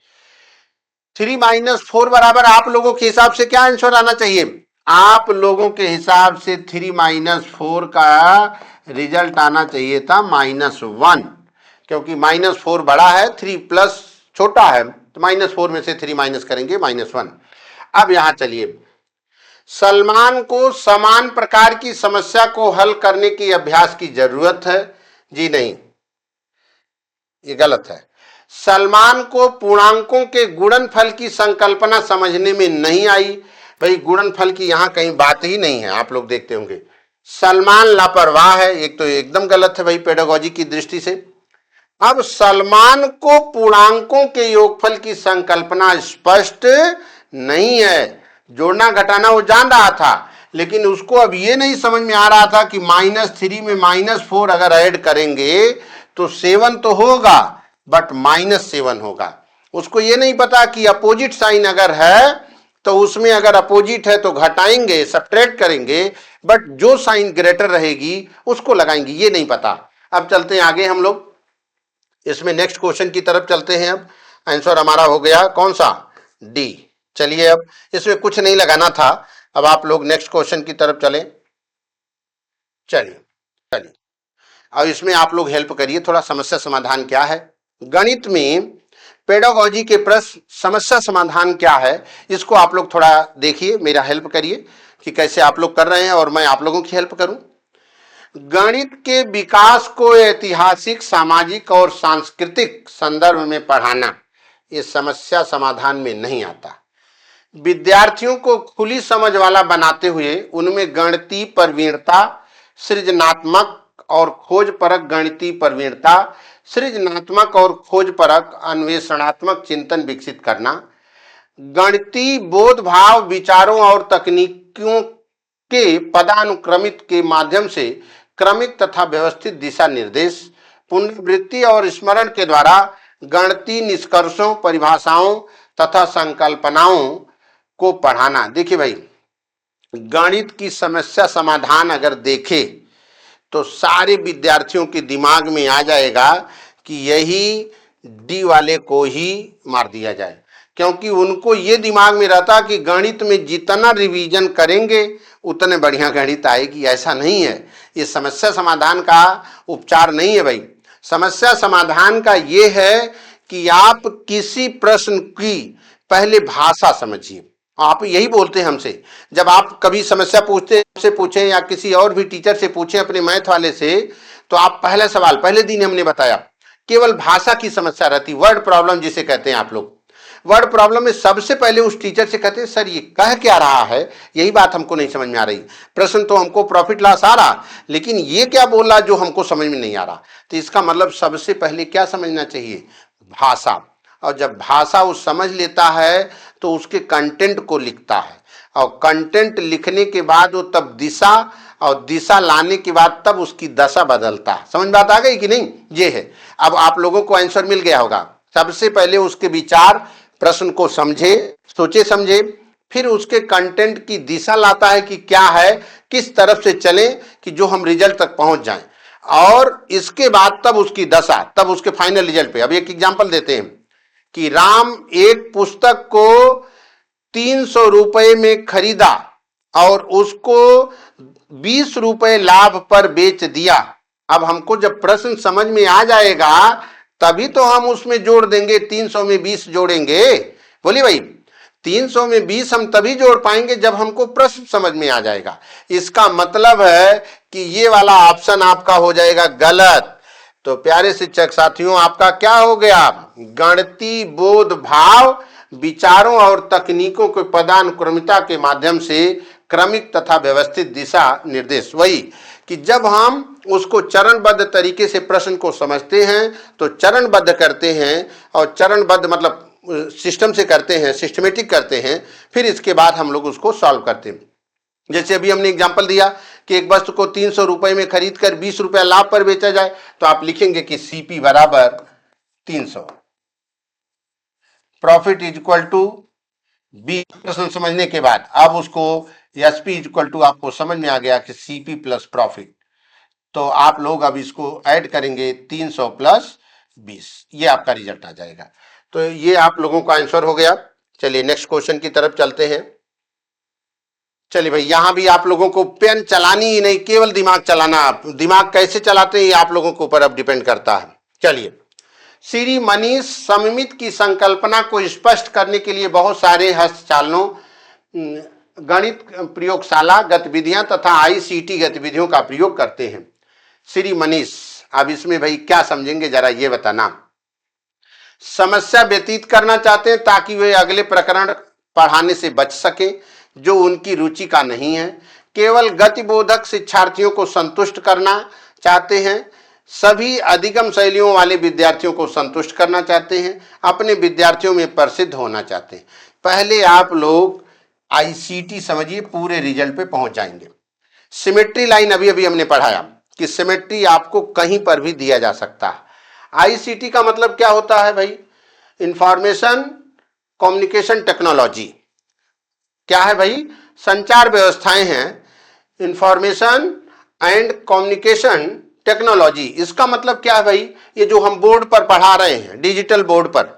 3 - 4 बराबर आप लोगों के हिसाब से क्या आंसर आना चाहिए? आप लोगों के हिसाब से 3 - 4 का रिजल्ट आना चाहिए था -1, क्योंकि -4 बड़ा है, 3 प्लस छोटा है, तो -4 में से 3 माइनस करेंगे -1। अब यहां चलिए, सलमान को समान प्रकार की समस्या को हल करने की अभ्यास की जरूरत है। जी नहीं, ये गलत है। सलमान को पूर्णांकों के गुणनफल की संकल्पना समझने में नहीं आई। भाई गुणनफल की यहां कहीं बात ही नहीं है, आप लोग देखते होंगे। सलमान लापरवाह है, एक तो एकदम गलत है भाई पेडागोजी की दृष्टि से। अब सलमान को पूर्णांकों के योगफल की संकल्पना स्पष्ट नहीं है। जोड़ना घटाना वो जान रहा था, लेकिन उसको अब ये नहीं समझ में आ रहा था कि -3 में -4 अगर ऐड करेंगे तो 7 तो होगा बट -7 होगा। उसको ये नहीं पता कि अपोजिट साइन अगर है तो उसमें अगर अपोजिट है तो घटाएंगे, सब्ट्रैक्ट करेंगे, बट जो साइन ग्रेटर रहेगी उसको लगाएंगे, ये नहीं पता। अब चलते हैं आगे हम लोग, इसमें नेक्स्ट क्वेश्चन की तरफ चलते हैं। अब आंसर हमारा हो गया कौन सा? डी। चलिए अब इसमें कुछ नहीं लगाना था, अब आप लोग नेक्स्ट क्वेश्चन की तरफ चले। चलिए चलिए अब इसमें आप लोग हेल्प करिए थोड़ा, समस्या समाधान क्या है। गणित में पेडागोजी के प्रश्न समस्या समाधान क्या है, इसको आप लोग थोड़ा देखिए, मेरा हेल्प करिए कि कैसे आप लोग कर रहे हैं और मैं आप लोगों की हेल्प करूं। गणित के विकास को ऐतिहासिक, सामाजिक और सांस्कृतिक संदर्भ में पढ़ाना ये समस्या समाधान में नहीं आता। विद्यार्थियों को खुली समझ वाला बनाते हुए उनमें गणितीय प्रवीणता, सृजनात्मक और खोजपरक गणितीय प्रवीणता, सृजनात्मक और खोजपरक अन्वेषणात्मक चिंतन विकसित करना, गणितीय बोध भाव, विचारों और तकनीकों के पदानुक्रमित के माध्यम से क्रमिक तथा व्यवस्थित दिशा निर्देश, पुनरावृत्ति और स्मरण के द्वारा गणितीय निष्कर्षों, परिभाषाओं तथा संकल्पनाओं को पढ़ाना। देखिए भाई, गणित की समस्या समाधान अगर देखे तो सारे विद्यार्थियों के दिमाग में आ जाएगा कि यही डी वाले को ही मार दिया जाए, क्योंकि उनको ये दिमाग में रहता कि गणित में जितना रिवीजन करेंगे उतने बढ़िया गणित आएगी। ऐसा नहीं है, ये समस्या समाधान का उपचार नहीं है भाई। समस्या समाधान का ये है कि आप किसी प्रश्न की पहले भाषा समझिए, आप यही बोलते हैं हमसे। जब आप कभी समस्या पूछते हमसे पूछें या किसी और भी टीचर से पूछें अपने मैथ वाले से, तो आप पहला सवाल पहले दिन हमने बताया केवल भाषा की समस्या रहती, वर्ड प्रॉब्लम जिसे कहते हैं आप लोग। वर्ड प्रॉब्लम में सबसे पहले उस टीचर से कहते हैं सर ये कह क्या रहा है, यही बात हमको नहीं समझ में आ रही। प्रश्न तो हमको प्रॉफिट लॉस आ रहा, लेकिन ये क्या बोल रहा जो हमको समझ में नहीं आ रहा। तो इसका मतलब सबसे पहले क्या समझना चाहिए, भाषा। और जब भाषा वो समझ लेता है तो उसके कंटेंट को लिखता है, और कंटेंट लिखने के बाद वो तब दिशा, और दिशा लाने के बाद तब उसकी दशा बदलता है। समझ बात आ गई कि नहीं, ये है। अब आप लोगों को आंसर मिल गया होगा। सबसे पहले उसके विचार, प्रश्न को समझे, सोचे समझे, फिर उसके कंटेंट की दिशा लाता है कि क्या है, किस तरफ से चले कि जो हम रिजल्ट तक पहुंच जाएं, और इसके बाद तब उसकी दशा, तब उसके फाइनल रिजल्ट पे। अब एक एग्जांपल देते हैं कि राम एक पुस्तक को 300 रुपए में खरीदा और उसको 20 रुपए लाभ पर बेच दिया। अब हमको जब प्रश्न समझ में आ जाएगा तभी तो हम उसमें जोड़ देंगे, 300 में 20 जोड़ेंगे। बोलिए भाई, 300 में 20 हम तभी जोड़ पाएंगे जब हमको प्रश्न समझ में आ जाएगा। इसका मतलब है कि ये वाला ऑप्शन आपका हो जाएगा गलत। तो प्यारे शिक्षक साथियों, आपका क्या हो गया, गणितीय बोध भाव विचारों और तकनीकों के पदानुक्रमिता के माध्यम से क्रमिक तथा व्यवस्थित दिशा निर्देश। वही कि जब हम उसको चरणबद्ध तरीके से प्रश्न को समझते हैं तो चरणबद्ध करते हैं, और चरणबद्ध मतलब सिस्टम से करते हैं, सिस्टमेटिक करते हैं, फिर इसके बाद हम लोग उसको सॉल्व करते हैं। जैसे अभी हमने एग्जांपल दिया कि एक वस्तु को 300 रुपए में खरीद कर 20 रुपया लाभ पर बेचा जाए, तो आप लिखेंगे कि सीपी बराबर 300, profit is equal to B. प्रश्न समझने के बाद अब उसको एसपी इज इक्वल टू, आपको समझ में आ गया कि सीपी प्लस प्रॉफिट। तो आप लोग अब इसको ऐड करेंगे 300 प्लस 20, ये आपका रिजल्ट आ जाएगा। तो ये आप लोगों का आंसर हो गया। चलिए नेक्स्ट क्वेश्चन की तरफ चलते हैं। चलिए भाई, यहां भी आप लोगों को पेन चलानी ही नहीं, केवल दिमाग चलाना। आप दिमाग कैसे चलाते हैं ये आप लोगों के ऊपर अब डिपेंड करता है। चलिए, श्री मनीष सममित की संकल्पना को स्पष्ट करने के लिए बहुत सारे हस्तचालनों, गणित प्रयोगशाला गतिविधियां तथा आईसीटी गतिविधियों का प्रयोग करते हैं। श्री मनीष, अब इसमें भाई क्या समझेंगे जरा ये बताना। समस्या व्यतीत करना चाहते हैं ताकि वे अगले प्रकरण पढ़ाने से बच सके जो उनकी रुचि का नहीं है। केवल गतिबोधक शिक्षार्थियों को संतुष्ट करना चाहते हैं। सभी अधिगम शैलियों वाले विद्यार्थियों को संतुष्ट करना चाहते हैं। अपने विद्यार्थियों में प्रसिद्ध होना चाहते हैं। पहले आप लोग आईसीटी समझिए, पूरे रिजल्ट पे पहुंच जाएंगे। सिमेट्री लाइन अभी अभी हमने पढ़ाया कि सिमेट्री आपको कहीं पर भी दिया जा सकता है। आईसीटी का मतलब क्या होता है भाई, इंफॉर्मेशन कम्युनिकेशन टेक्नोलॉजी। क्या है भाई, संचार व्यवस्थाएं हैं, इंफॉर्मेशन एंड कम्युनिकेशन टेक्नोलॉजी। इसका मतलब क्या है भाई, ये जो हम बोर्ड पर पढ़ा रहे हैं, डिजिटल बोर्ड पर,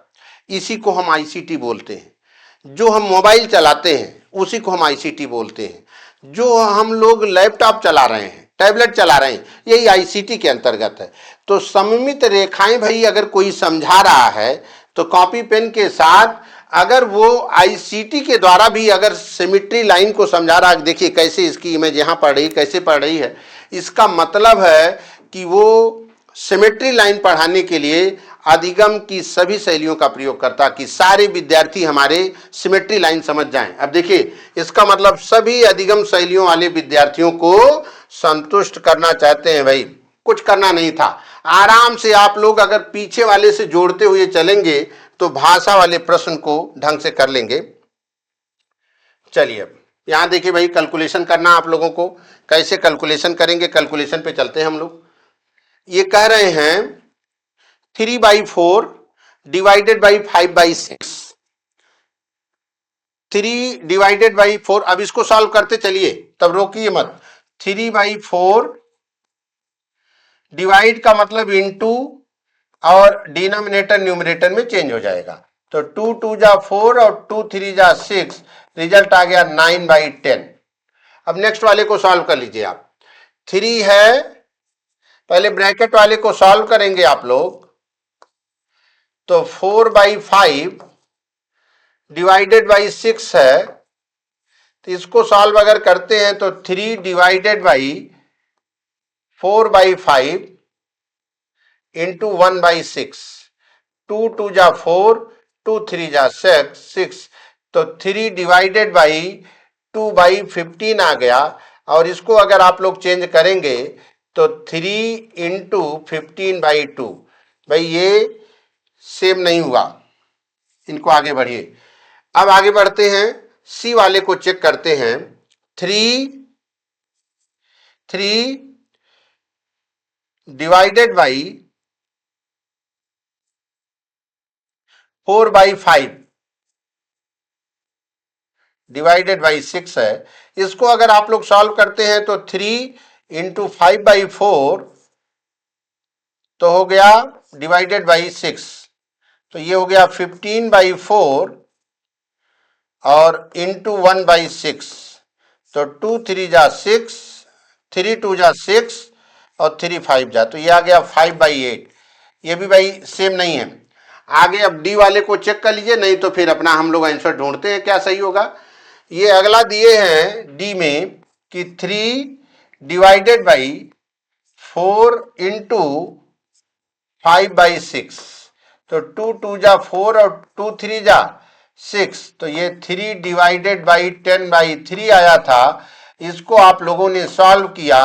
इसी को हम आईसीटी बोलते हैं। जो हम मोबाइल चलाते हैं उसी को हम आईसीटी बोलते हैं। जो हम लोग लैपटॉप चला रहे हैं, टैबलेट चला रहे हैं, यही आईसीटी के अंतर्गत है। तो सममित रेखाएं भाई अगर कोई समझा रहा है तो कॉपी पेन के साथ, अगर वो आईसीटी के द्वारा भी अगर सिमेट्री लाइन को समझा रहा है, देखिए कैसे इसकी इमेज यहाँ पड़ रही, कैसे पड़ रही है, इसका मतलब है कि वो सिमेट्री लाइन पढ़ाने के लिए अधिगम की सभी शैलियों का प्रयोग करता कि सारे विद्यार्थी हमारे सिमेट्री लाइन समझ जाएं। अब देखिए, इसका मतलब सभी अधिगम शैलियों वाले विद्यार्थियों को संतुष्ट करना चाहते हैं। भाई कुछ करना नहीं था, आराम से आप लोग अगर पीछे वाले से जोड़ते हुए चलेंगे तो भाषा वाले प्रश्न को ढंग से कर लेंगे। चलिए, अब यहां देखिए भाई, कैलकुलेशन करना आप लोगों को, कैसे कैलकुलेशन करेंगे, कैलकुलेशन पे चलते हैं हम लोग। ये कह रहे हैं 3/4 डिवाइडेड बाई 5/6, 3/4। अब इसको सॉल्व करते चलिए, तब रोकिए मत। 3/4 डिवाइड का मतलब इनटू, और डिनोमिनेटर न्यूमरेटर में चेंज हो जाएगा। तो 2 2 जा 4 और 2 3 जा 6, रिजल्ट आ गया 9/10। अब नेक्स्ट वाले को सॉल्व कर लीजिए आप। 3 है, पहले ब्रैकेट वाले को सॉल्व करेंगे आप लोग, तो 4/5 डिवाइडेड बाई 6 है, तो इसको सॉल्व अगर करते हैं तो 3 डिवाइडेड बाई 4/5 इंटू 1/6, 2 जा 4, 2 3 जा 6, तो 3 डिवाइडेड बाई 2/15 आ गया। और इसको अगर आप लोग चेंज करेंगे तो 3 इंटू 15/2, भाई ये सेम नहीं हुआ, इनको आगे बढ़िए। अब आगे बढ़ते हैं, सी वाले को चेक करते हैं। 3 डिवाइडेड बाई 4/5 डिवाइडेड बाई 6 है। इसको अगर आप लोग सॉल्व करते हैं तो 3 इंटू 5/4 तो हो गया डिवाइडेड बाई 6, तो ये हो गया 15/4 और इंटू 1/6, तो 2 3 जा 6, 3 2 जा 6 और 3 5 जा, तो ये आ गया 5/8। ये भी भाई सेम नहीं है। आगे अब डी वाले को चेक कर लीजिए, नहीं तो फिर अपना हम लोग आंसर ढूंढते हैं क्या सही होगा। ये अगला दिए हैं डी में कि 3 डिवाइडेड बाई 4 इंटू 5/6, तो 2 2 जा 4 और 2 3 जा 6, तो ये 3 डिवाइडेड बाई 10/3 आया था। इसको आप लोगों ने सॉल्व किया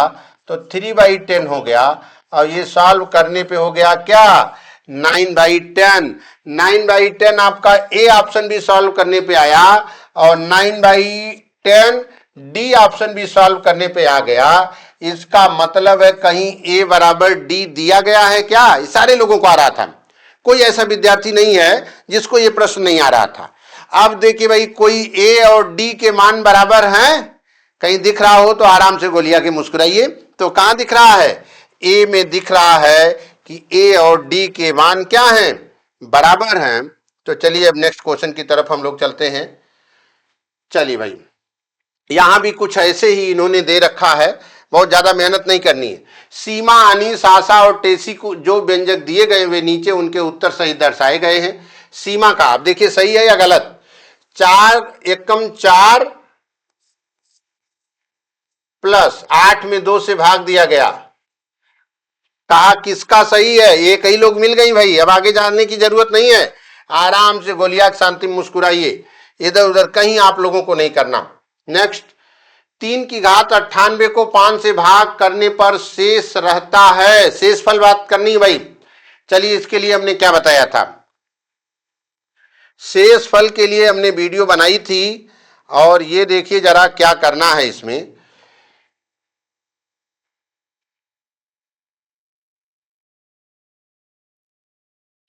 तो 3/10 हो गया, और ये सॉल्व करने पे हो गया क्या 9/10। 9/10 आपका ए ऑप्शन भी सॉल्व करने पे आया, और 9/10 डी ऑप्शन भी सॉल्व करने पे आ गया। इसका मतलब है कहीं ए बराबर डी दिया गया है क्या? सारे लोगों को आ रहा था, कोई ऐसा विद्यार्थी नहीं है जिसको ये प्रश्न नहीं आ रहा था। अब देखिए भाई, कोई ए और डी के मान बराबर हैं? कहीं दिख रहा हो तो आराम से गोलिया के मुस्कुराइए। तो कहां दिख रहा है? ए में दिख रहा है कि ए और डी के मान क्या हैं? बराबर हैं। तो चलिए अब नेक्स्ट क्वेश्चन की तरफ हम लोग चलते हैं। चलिए भाई, यहां भी कुछ ऐसे ही इन्होंने दे रखा है, बहुत ज्यादा मेहनत नहीं करनी है। सीमा, अनीस, आशा और टेसी को जो व्यंजक दिए गए वे नीचे उनके उत्तर सही दर्शाए गए हैं। सीमा का आप देखिए सही है या गलत? 4 एकम 4 प्लस 8 में 2 से भाग दिया गया। कहा किसका सही है? ये कई लोग मिल गई भाई, अब आगे जानने की जरूरत नहीं है। आराम से गोलिया के शांति मुस्कुराइए, इधर उधर कहीं आप लोगों को नहीं करना। नेक्स्ट, 3 की घात 98 को 5 से भाग करने पर शेष रहता है। शेष फल बात करनी है भाई। चलिए इसके लिए हमने क्या बताया था, शेष फल के लिए हमने वीडियो बनाई थी, और ये देखिए जरा क्या करना है इसमें।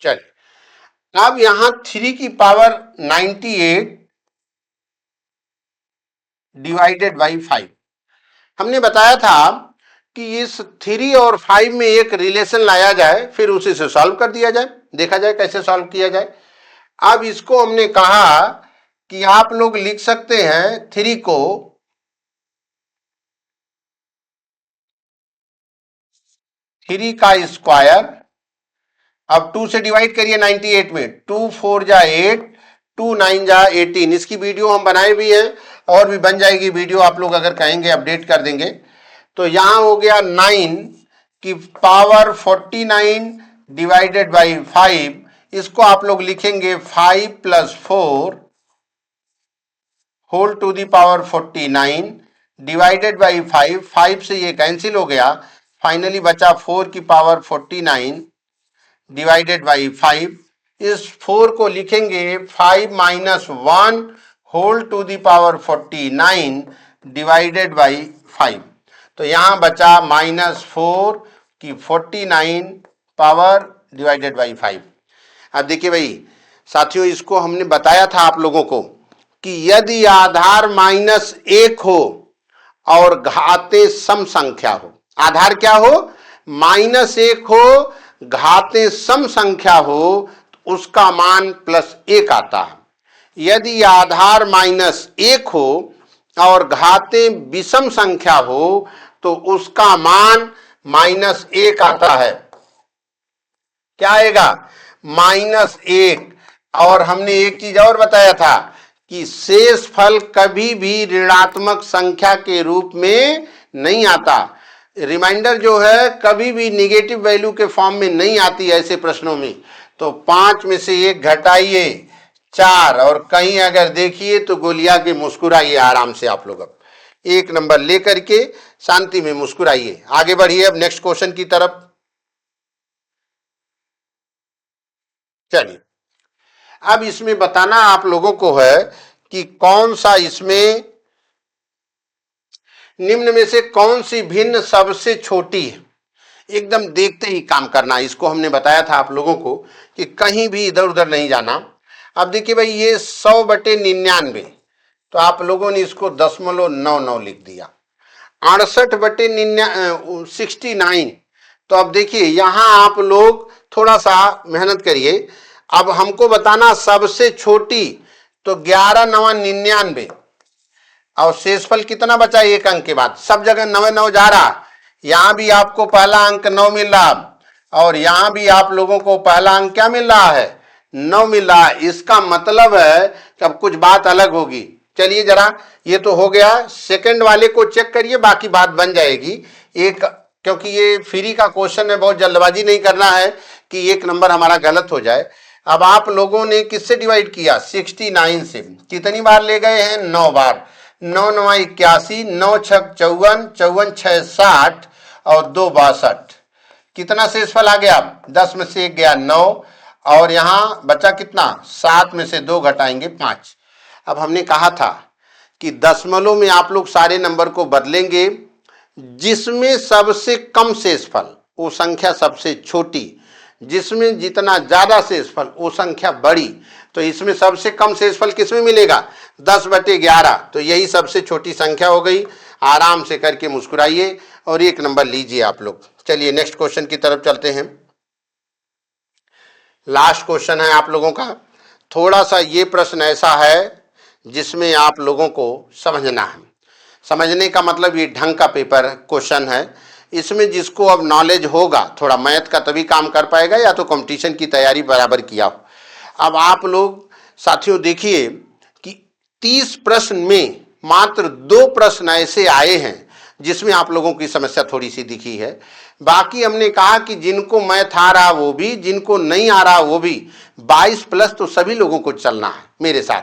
चलिए अब यहां 3 की पावर 98 डिवाइडेड बाई 5, हमने बताया था कि इस 3 और 5 में एक रिलेशन लाया जाए, फिर उसी से सॉल्व कर दिया जाए, देखा जाए कैसे सॉल्व किया जाए। अब इसको हमने कहा कि आप लोग लिख सकते हैं 3 को 3 का स्क्वायर, अब 2 से डिवाइड करिए 98 में, 2 4 जा 8, 2 9 जा 18। इसकी वीडियो हम बनाए भी हैं, और भी बन जाएगी वीडियो, आप लोग अगर कहेंगे अपडेट कर देंगे। तो यहां हो गया 9 की पावर 49 डिवाइडेड बाई 5, इसको आप लोग लिखेंगे 5 + 4 whole to the power 49 divided by 5। 5 से ये कैंसिल हो गया, फाइनली बचा 4 की पावर 49 डिवाइडेड बाई 5। इस 4 को लिखेंगे 5 - 1 whole to the power 49 divided by 5। तो यहां बचा -4 की 49 पावर डिवाइडेड बाई 5। अब देखिए भाई साथियों, इसको हमने बताया था आप लोगों को कि यदि आधार -1 हो और घातें सम संख्या हो, आधार क्या हो? -1 हो, घातें सम संख्या हो, तो उसका मान +1 आता है। यदि आधार -1 हो और घातें विषम संख्या हो तो उसका मान -1 आता है। क्या आएगा? -1। और हमने एक चीज और बताया था कि शेषफल कभी भी ऋणात्मक संख्या के रूप में नहीं आता। रिमाइंडर जो है कभी भी निगेटिव वैल्यू के फॉर्म में नहीं आती ऐसे प्रश्नों में। तो 5 में से 1 घटाइए 4, और कहीं अगर देखिए तो गोलिया के मुस्कुराइए आराम से। आप लोग अब 1 नंबर लेकर के शांति में मुस्कुराइए। आगे बढ़िए अब नेक्स्ट क्वेश्चन की तरफ। चलिए, अब इसमें बताना आप लोगों को है कि कौन सा इसमें निम्न में से कौन सी भिन्न सबसे छोटी है। एकदम देखते ही काम करना। इसको हमने बताया था आप लोगों को कि कहीं भी इधर उधर नहीं जाना। अब देखिए भाई, ये 100/99, तो आप लोगों ने इसको 0.99 लिख दिया। 68/69, तो अब देखिए यहां आप लोग थोड़ा सा मेहनत करिए। अब हमको बताना सबसे छोटी, तो 11×9 = 99, और शेषफल कितना बचा 1 अंक के बाद। सब जगह 9 जा रहा, यहां भी आपको पहला अंक 9 मिल रहा, और यहां भी आप लोगों को पहला अंक क्या मिल रहा है, 9 मिल रहा है। इसका मतलब है कि अब कुछ बात अलग होगी। चलिए जरा, ये तो हो गया। सेकंड वाले को चेक करिए, बाकी बात बन जाएगी। एक, क्योंकि ये फ्री का क्वेश्चन है, बहुत जल्दबाजी नहीं करना है कि 1 नंबर हमारा गलत हो जाए। अब आप लोगों ने किससे डिवाइड किया, 69 से। कितनी बार ले गए हैं, 9 बार। 9 9 81, 9 6 54, 54 6 60, और 2 62। कितना शेषफल आ गया, 10 में से 1 गया 9, और यहां बचा कितना, 7 में से 2 घटाएंगे 5। अब हमने कहा था कि दशमलव में आप लोग सारे नंबर को बदलेंगे, जिसमें सबसे कम शेषफल वो संख्या सबसे छोटी, जिसमें जितना ज्यादा शेषफल वो संख्या बड़ी। तो इसमें सबसे कम शेषफल किसमें मिलेगा, 10/11, तो यही सबसे छोटी संख्या हो गई। आराम से करके मुस्कुराइए और 1 नंबर लीजिए आप लोग। चलिए नेक्स्ट क्वेश्चन की तरफ चलते हैं। लास्ट क्वेश्चन है आप लोगों का। थोड़ा सा ये प्रश्न ऐसा है जिसमें आप लोगों को समझना है। समझने का मतलब ये ढंग का पेपर क्वेश्चन है। इसमें जिसको अब नॉलेज होगा थोड़ा मैथ का तभी काम कर पाएगा, या तो कंपटीशन की तैयारी बराबर किया हो। अब आप लोग साथियों देखिए कि 30 प्रश्न में मात्र 2 प्रश्न ऐसे आए हैं जिसमें आप लोगों की समस्या थोड़ी सी दिखी है। बाकी हमने कहा कि जिनको मैथ आ रहा वो भी, जिनको नहीं आ रहा वो भी। 22+ तो सभी लोगों को चलना है मेरे साथ।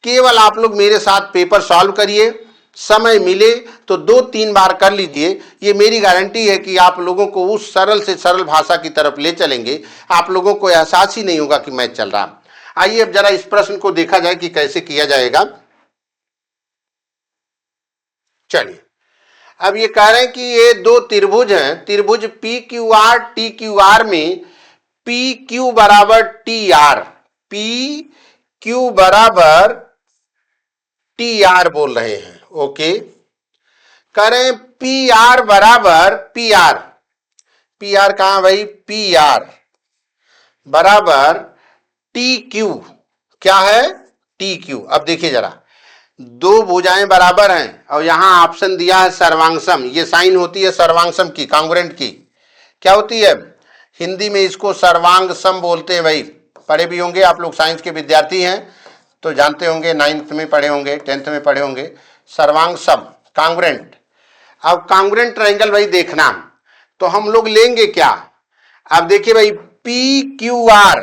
केवल आप लोग मेरे साथ पेपर सॉल्व करिए, समय मिले तो 2-3 बार कर लीजिए। ये मेरी गारंटी है कि आप लोगों को उस सरल से सरल भाषा की तरफ ले चलेंगे। आप लोगों को एहसास ही नहीं होगा कि मैथ चल रहा। आइए अब जरा इस प्रश्न को देखा जाए कि कैसे किया जाएगा। चलिए, अब ये कह रहे हैं कि ये 2 त्रिभुज हैं, त्रिभुज P Q R T Q R में पी क्यू बराबर टी आर, पी क्यू बराबर टी आर बोल रहे हैं। ओके, करें पी आर बराबर पी आर, पी आर कहां भाई, पी आर बराबर टी क्यू, क्या है, टी क्यू। अब देखिए जरा, 2 भुजाएं बराबर हैं और यहां ऑप्शन दिया है सर्वांगसम। ये साइन होती है सर्वांगसम की, कांग्रुएंट की। क्या होती है, हिंदी में इसको सर्वांग सम बोलते हैं भाई। पढ़े भी होंगे आप लोग, साइंस के विद्यार्थी हैं तो जानते होंगे, 9th में पढ़े होंगे, 10th में पढ़े होंगे। सर्वांग सम, कांग्रुएंट। अब कांग्रुएंट ट्रायंगल भाई देखना, तो हम लोग लेंगे क्या। अब देखिए भाई, पी क्यू आर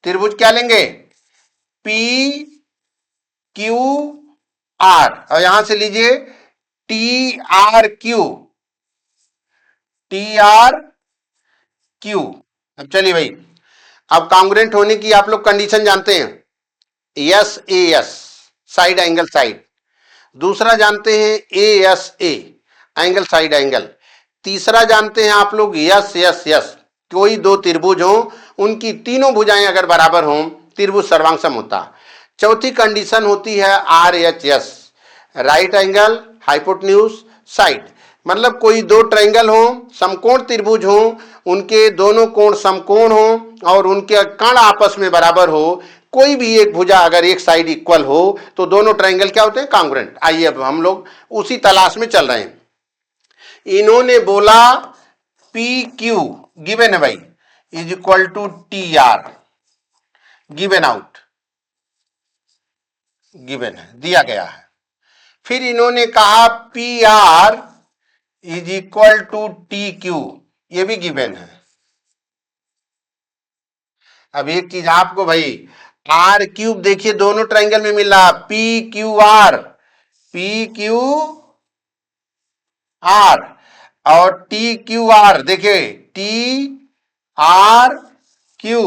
त्रिभुज क्या लेंगे, पी क्यू आर, और यहां से लीजिए T R Q, T R Q. अब चलिए भाई, अब कांग्रुएंट होने की आप लोग कंडीशन जानते हैं, S A S, side angle side. दूसरा जानते हैं A S A, angle side angle. तीसरा जानते हैं आप लोग यस यस यस, कोई 2 त्रिभुज हो उनकी तीनों भुजाएं अगर बराबर हों त्रिभुज सर्वांगसम होता। चौथी कंडीशन होती है R H S, right angle hypotenuse side. मतलब कोई 2 ट्रायंगल हो, समकोण त्रिभुज हो, उनके दोनों कोण समकोण हो और उनके कर्ण आपस में बराबर हो। कोई भी एक भुजा अगर एक साइड इक्वल हो तो दोनों ट्रायंगल क्या होते हैं, कांग्रुएंट। आइए अब हम लोग उसी तलाश में चल रहे हैं। इन्होंने बोला पी क्यू गिवन है भाई, is equal to T R, given out. Given है, दिया गया है। फिर इन्होंने कहा P R is equal to T Q, ये भी गिवन है। अब एक चीज आपको भाई, आर क्यूब देखिए दोनों ट्राइंगल में मिल रहा, P Q R, P Q R, और टी क्यू आर देखिए, टी आर क्यू,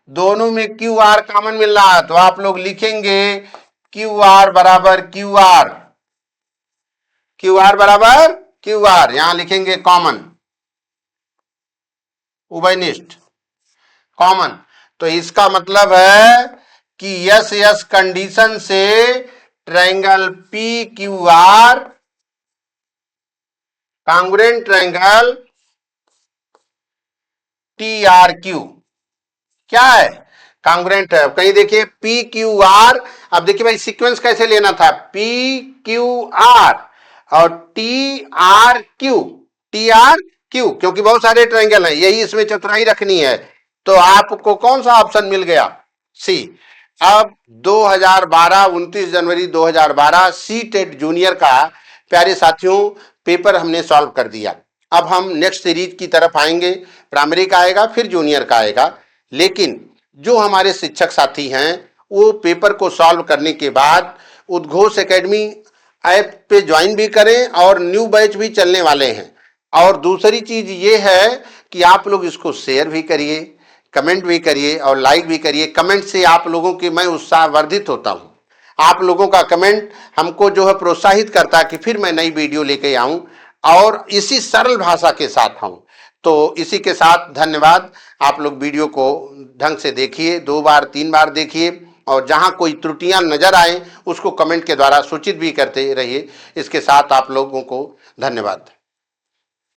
दोनों में क्यू आर कॉमन मिल रहा है, तो आप लोग लिखेंगे क्यू आर बराबर क्यू आर, क्यू आर बराबर क्यू आर, यहां लिखेंगे कॉमन, उभयनिष्ठ कॉमन। तो इसका मतलब है कि यस यस कंडीशन से triangle P Q R congruent triangle T R Q क्या है, कांग्रुएंट है। कहीं देखिए पी क्यू आर, अब देखिए भाई सीक्वेंस कैसे लेना था, पी क्यू आर और T R Q, T R Q, क्योंकि बहुत सारे ट्रायंगल हैं, यही इसमें चतुराई रखनी है। तो आपको कौन सा ऑप्शन मिल गया, सी। अब 2012 29 जनवरी 2012 सी टेट जूनियर का प्यारे साथियों पेपर हमने सॉल्व कर दिया। अब हम नेक्स्ट सीरीज की तरफ आएंगे, प्राइमरी का आएगा फिर जूनियर का आएगा। लेकिन जो हमारे शिक्षक साथी हैं वो पेपर को सॉल्व करने के बाद उद्घोष एकेडमी ऐप पे ज्वाइन भी करें, और न्यू बैच भी चलने वाले हैं। और दूसरी चीज ये है कि आप लोग इसको शेयर भी करिए, कमेंट भी करिए और लाइक भी करिए। कमेंट से आप लोगों की मैं उत्साहवर्धित होता हूं। आप लोगों का कमेंट हमको जो है प्रोत्साहित करता है कि फिर मैं नई वीडियो लेके आऊं और इसी सरल भाषा के साथ आऊं। तो इसी के साथ धन्यवाद। आप लोग वीडियो को ढंग से देखिए, 2 बार 3 बार देखिए, और जहां कोई त्रुटियां नजर आए उसको कमेंट के द्वारा सूचित भी करते रहिए। इसके साथ आप लोगों को धन्यवाद।